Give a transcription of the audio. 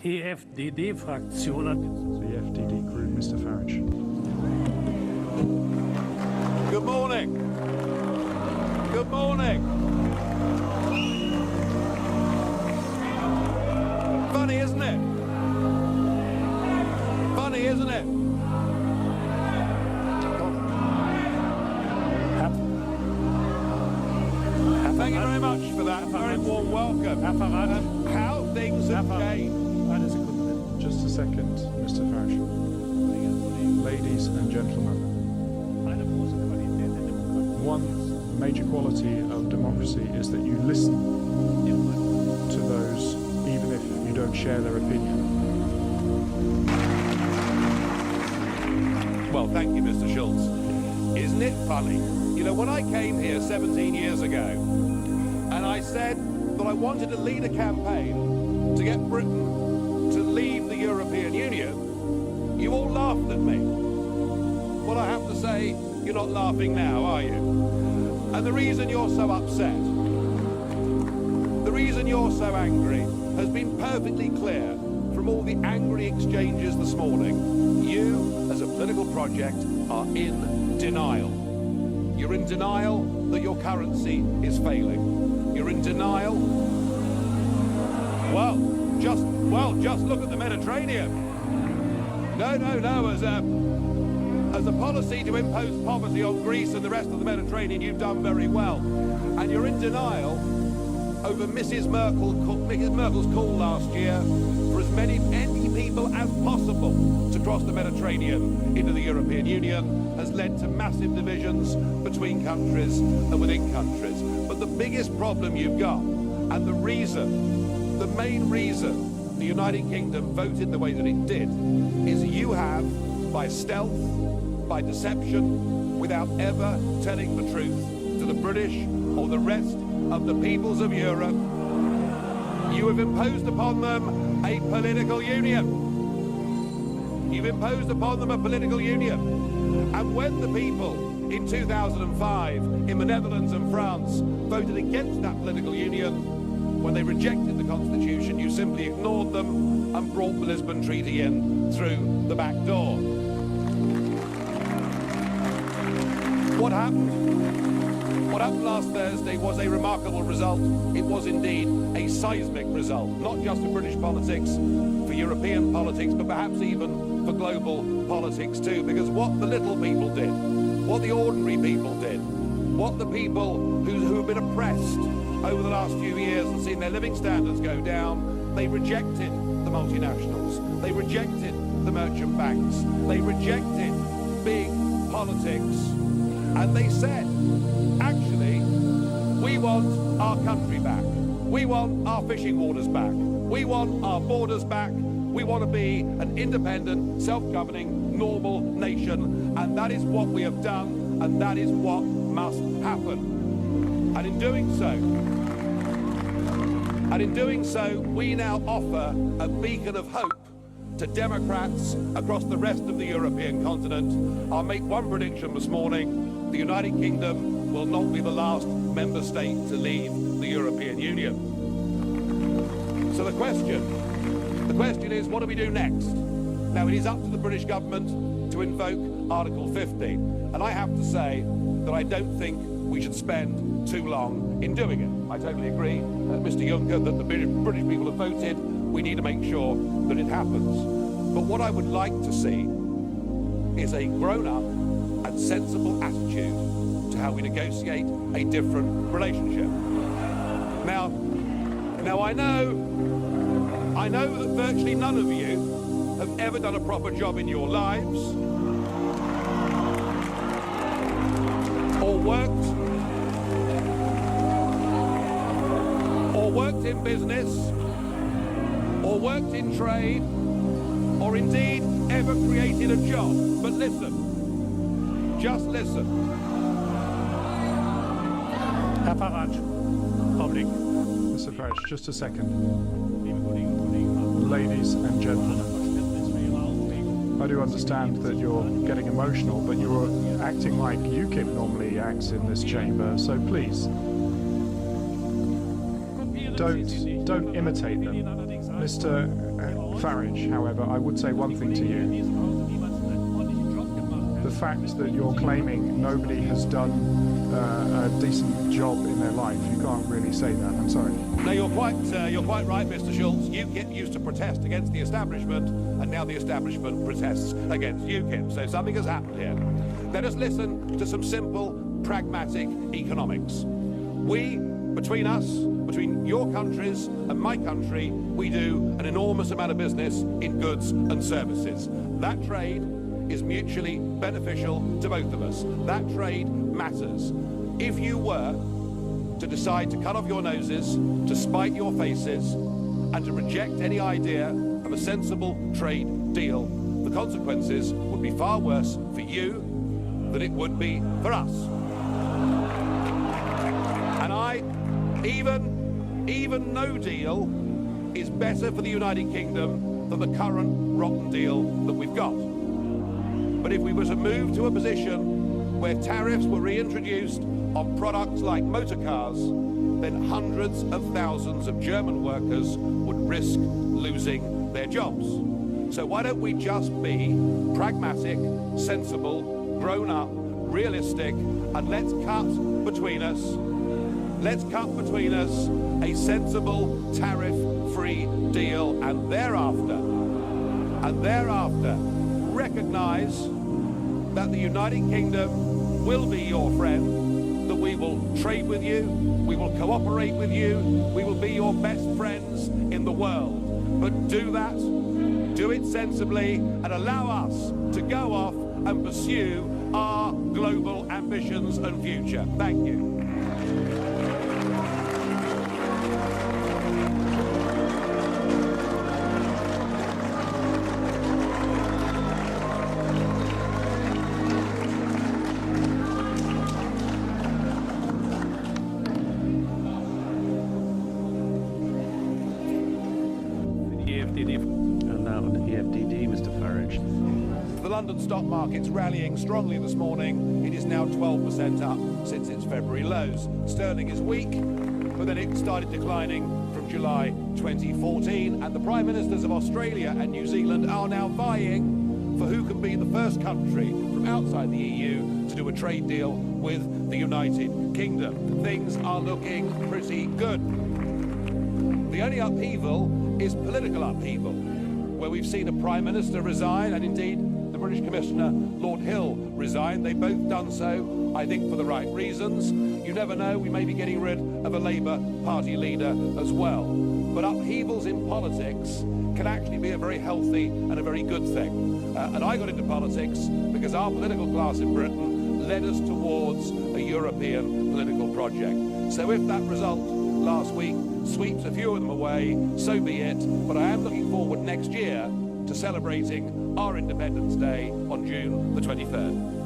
EFDD-Fraktion hat... The FDD group, Mr. Farage. Good morning. Good morning. Funny, isn't it? Funny, isn't it? Thank you very much for that. Very warm welcome. How things have changed. Just a second, Mr. Farage. Ladies and gentlemen, one major quality of democracy is that you listen to those, even if you don't share their opinion. Well, thank you, Mr. Schultz. Isn't it funny? You know, when I came here 17 years ago, and I said that I wanted to lead a campaign to get Britain to leave the European Union, you all laughed at me. Well, I have to say, you're not laughing now, are you? And the reason you're so upset, the reason you're so angry, has been perfectly clear from all the angry exchanges this morning. You, as a political project, are in denial. You're in denial that your currency is failing. You're in denial. Well, just look at the Mediterranean. No, as a policy to impose poverty on Greece and the rest of the Mediterranean, you've done very well. And you're in denial over Mrs. Merkel's call last year for as many people as possible to cross the Mediterranean into the European Union has led to massive divisions between countries and within countries. But the biggest problem you've got, and the main reason the United Kingdom voted the way that it did, is you have, by stealth, by deception, without ever telling the truth to the British or the rest of the peoples of Europe, you have imposed upon them a political union. You've imposed upon them a political union. And when the people in 2005 in the Netherlands and France voted against that political union, when they rejected the Constitution, you simply ignored them and brought the Lisbon Treaty in through the back door. What happened? What happened last Thursday was a remarkable result. It was indeed a seismic result, not just for British politics, for European politics, but perhaps even for global politics too, because what the little people did, what the ordinary people did, what the people who have been oppressed over the last few years and seen their living standards go down, they rejected the multinationals, they rejected the merchant banks, they rejected big politics, and they said, actually, we want our country back. We want our fishing waters back. We want our borders back. We want to be an independent, self-governing, normal nation. And that is what we have done, and that is what must happen. And in doing so, we now offer a beacon of hope to Democrats across the rest of the European continent. I'll make one prediction this morning. The United Kingdom will not be the last member state to leave the European Union. So the question is, what do we do next? Now, it is up to the British government to invoke Article 50, and I have to say that I don't think we should spend too long in doing it. I totally agree, Mr. Juncker, that the British people have voted. We need to make sure that it happens. But what I would like to see is a grown-up and sensible attitude to how we negotiate a different relationship. Now I know that virtually none of you have ever done a proper job in your lives, or worked in business, or worked in trade, or indeed ever created a job. But listen, just listen. Herr Farage, Augenblick. Mr. Farage, just a second. Ladies and gentlemen, I do understand that you're getting emotional, but you're acting like UKIP normally acts in this chamber, so please, don't imitate them. Mr. Farage, however, I would say one thing to you. The fact that you're claiming nobody has done a decent job in their life, you can't really say that. I'm sorry. No, you're quite right, Mr. Schultz. UKIP used to protest against the establishment, and now the establishment protests against UKIP. So something has happened here. Let us listen to some simple, pragmatic economics. We, between us, between your countries and my country, we do an enormous amount of business in goods and services. That trade is mutually beneficial to both of us. That trade matters. If you were to decide to cut off your noses, to spite your faces, and to reject any idea of a sensible trade deal, the consequences would be far worse for you than it would be for us. And even no deal is better for the United Kingdom than the current rotten deal that we've got. But if we were to move to a position where tariffs were reintroduced on products like motor cars, then hundreds of thousands of German workers would risk losing their jobs. So why don't we just be pragmatic, sensible, grown up, realistic, and let's cut between us a sensible tariff-free deal, and thereafter recognise that the United Kingdom will be your friend, that we will trade with you, we will cooperate with you, we will be your best friends in the world. But do that, do it sensibly, and allow us to go off and pursue our global ambitions and future. Thank you. And now on EFDD, Mr. Farage. The London stock market's rallying strongly this morning. It is now 12% up since its February lows. Sterling is weak, but then it started declining from July 2014. And the Prime Ministers of Australia and New Zealand are now vying for who can be the first country from outside the EU to do a trade deal with the United Kingdom. Things are looking pretty good. The only upheaval is political upheaval, where we've seen a Prime Minister resign, and indeed the British Commissioner, Lord Hill, resign. They've both done so, I think, for the right reasons. You never know, we may be getting rid of a Labour Party leader as well. But upheavals in politics can actually be a very healthy and a very good thing. And I got into politics because our political class in Britain led us towards a European political project. So if that result last week sweeps a few of them away, so be it. But I am looking forward next year to celebrating our Independence Day on June the 23rd.